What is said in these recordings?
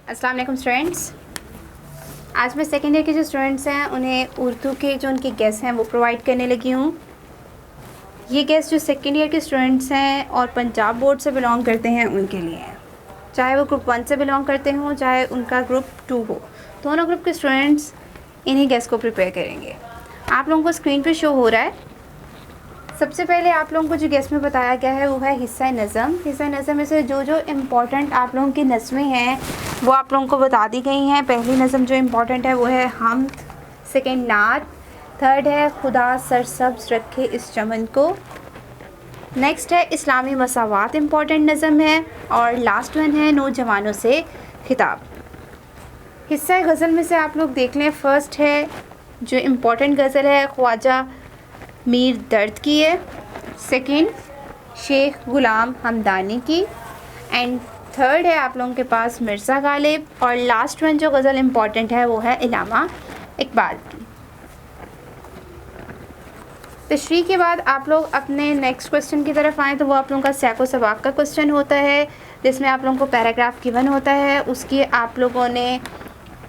अस्सलाम वालेकुम स्टूडेंट्स। आज मैं सेकेंड ईयर के जो स्टूडेंट्स हैं उन्हें उर्दू के जो उनके गेस्ट हैं वो प्रोवाइड करने लगी हूँ। ये गेस्ट जो सेकेंड ईयर के स्टूडेंट्स हैं और पंजाब बोर्ड से बिलोंग करते हैं उनके लिए हैं, चाहे वो ग्रुप 1 से बिलोंग करते हों चाहे उनका ग्रुप 2 हो, दोनों ग्रुप के स्टूडेंट्स इन्हीं गेस्ट को प्रिपेयर करेंगे। आप लोगों को स्क्रीन पर शो हो रहा है। सबसे पहले आप लोगों को जो गेस्ट में बताया गया है वो है हिस्सा नज़म। हिस्सा नज़म में से जो जो इम्पॉर्टेंट आप लोगों की नज़में हैं वो आप लोगों को बता दी गई हैं। पहली नज़म जो इम्पॉर्टेंट है वो है हमद, सेकंड नात, थर्ड है खुदा सरसब्ज़ रखे इस चमन को, नेक्स्ट है इस्लामी मसावात इम्पॉर्टेंट नज़म है, और लास्ट वन है नौजवानों से खिताब। हिस्सा गज़ल में से आप लोग देख लें, फर्स्ट है जो इम्पॉर्टेंट गज़ल है ख्वाजा मीर दर्द की है, सेकंड शेख ग़ुलाम हमदानी की, एंड थर्ड है आप लोगों के पास मिर्ज़ा गालिब, और लास्ट वन जो गज़ल इम्पॉर्टेंट है वो है इलामा इकबाल की। तशरीह के बाद आप लोग अपने नेक्स्ट क्वेश्चन की तरफ आएँ तो वो आप लोगों का सयाक़ो सबाक़ का क्वेश्चन होता है, जिसमें आप लोगों को पैराग्राफ गिवन होता है, उसकी आप लोगों ने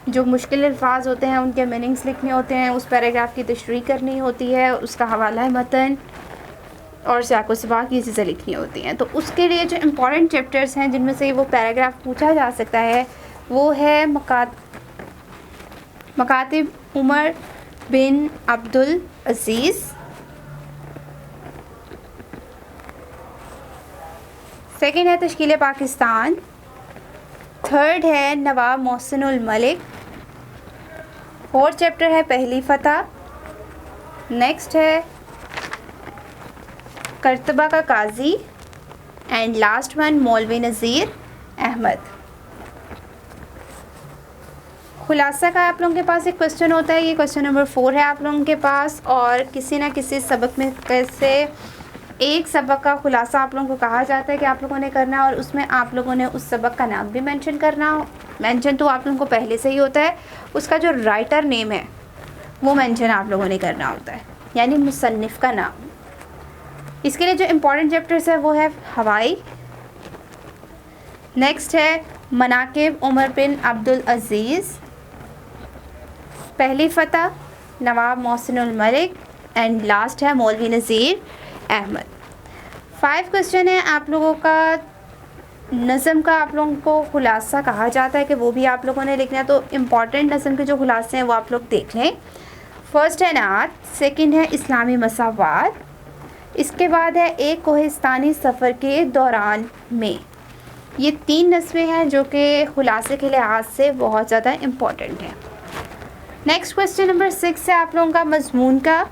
जो मुश्किल अल्फाज होते हैं उनके मीनिंग्स लिखने होते हैं, उस पैराग्राफ की तशरीह करनी होती है, उसका हवाला है मतन और सयाक़ो सबाक़ ये चीज़ें लिखनी होती हैं। तो उसके लिए जो इम्पॉर्टेंट चैप्टर्स हैं जिनमें से वो पैराग्राफ पूछा जा सकता है वो है मकातिब उमर बिन अब्दुल अज़ीज़, सेकंड है तश्कील पाकिस्तान, थर्ड है नवाब मोहसिनुल मलिक, फोर्थ चैप्टर है पहली फ़तह, नेक्स्ट है करतबा का काजी, एंड लास्ट वन मौलवी नज़ीर अहमद। खुलासा का आप लोगों के पास एक क्वेश्चन होता है, ये क्वेश्चन नंबर 4 है आप लोगों के पास, और किसी ना किसी सबक में कैसे एक सबक का खुलासा आप लोगों को कहा जाता है कि आप लोगों ने करना, और उसमें आप लोगों ने उस सबक का नाम भी मेंशन करना। मेंशन तो आप लोगों को पहले से ही होता है, उसका जो राइटर नेम है वो मेंशन आप लोगों ने करना होता है, यानी मुसन्निफ़ का नाम। इसके लिए जो इम्पोर्टेंट चैप्टर्स है वो है हवाई, नेक्स्ट है मनाकिब उमर बिन अब्दुल अज़ीज़, पहली फ़तह नवाब मोहसिनुल मलिक, एंड लास्ट है मौलवी नज़ीर अहमद। 5 क्वेश्चन है आप लोगों का। नज़म का आप लोगों को खुलासा कहा जाता है कि वो भी आप लोगों ने लिखना है, तो इम्पॉर्टेंट नज़म के जो खुलासे हैं वो आप लोग देख लें। फर्स्ट है नात, सेकंड है इस्लामी मसावात, इसके बाद है एक कोहिस्तानी सफ़र के दौरान में। ये 3 नज़में हैं जो कि खुलासे के लिहाज से बहुत ज़्यादा इम्पॉर्टेंट हैं। नेक्स्ट क्वेश्चन नंबर 6 है आप लोगों का मज़मून का।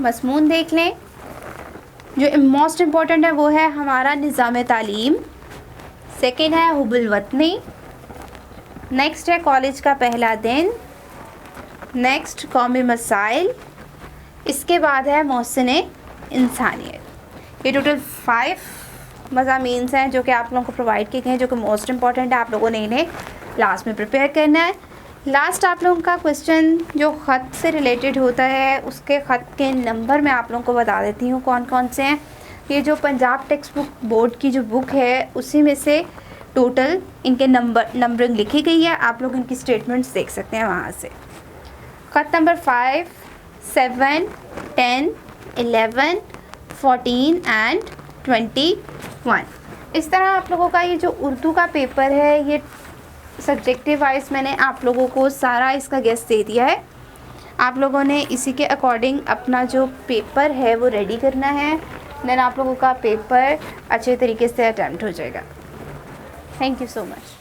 मज़मून देख लें, जो मोस्ट इम्पॉर्टेंट है वो है हमारा निज़ाम तालीम, सेकंड है हुब्बुल वतनी, नेक्स्ट है कॉलेज का पहला दिन, नेक्स्ट कौमी मसाइल, इसके बाद है मोहसिन इंसानियत। ये टोटल 5 मज़ामीन हैं जो कि आप लोगों को प्रोवाइड किए गए हैं, जो कि मोस्ट इम्पॉर्टेंट है। आप लोगों ने इन्हें लास्ट में प्रिपेयर करना है। लास्ट आप लोगों का क्वेश्चन जो ख़त से रिलेटेड होता है, उसके ख़त के नंबर मैं आप लोगों को बता देती हूँ कौन कौन से हैं। ये जो पंजाब टेक्स्ट बुक बोर्ड की जो बुक है उसी में से टोटल इनके नंबरिंग लिखी गई है, आप लोग इनकी स्टेटमेंट्स देख सकते हैं वहाँ से। ख़त नंबर 5, 7, 10, 11, 14 एंड 21। इस तरह आप लोगों का ये जो उर्दू का पेपर है ये सब्जेक्टिव वाइज मैंने आप लोगों को सारा इसका गेस दे दिया है। आप लोगों ने इसी के अकॉर्डिंग अपना जो पेपर है वो रेडी करना है, देन आप लोगों का पेपर अच्छे तरीके से अटेम्प्ट हो जाएगा। Thank you so much.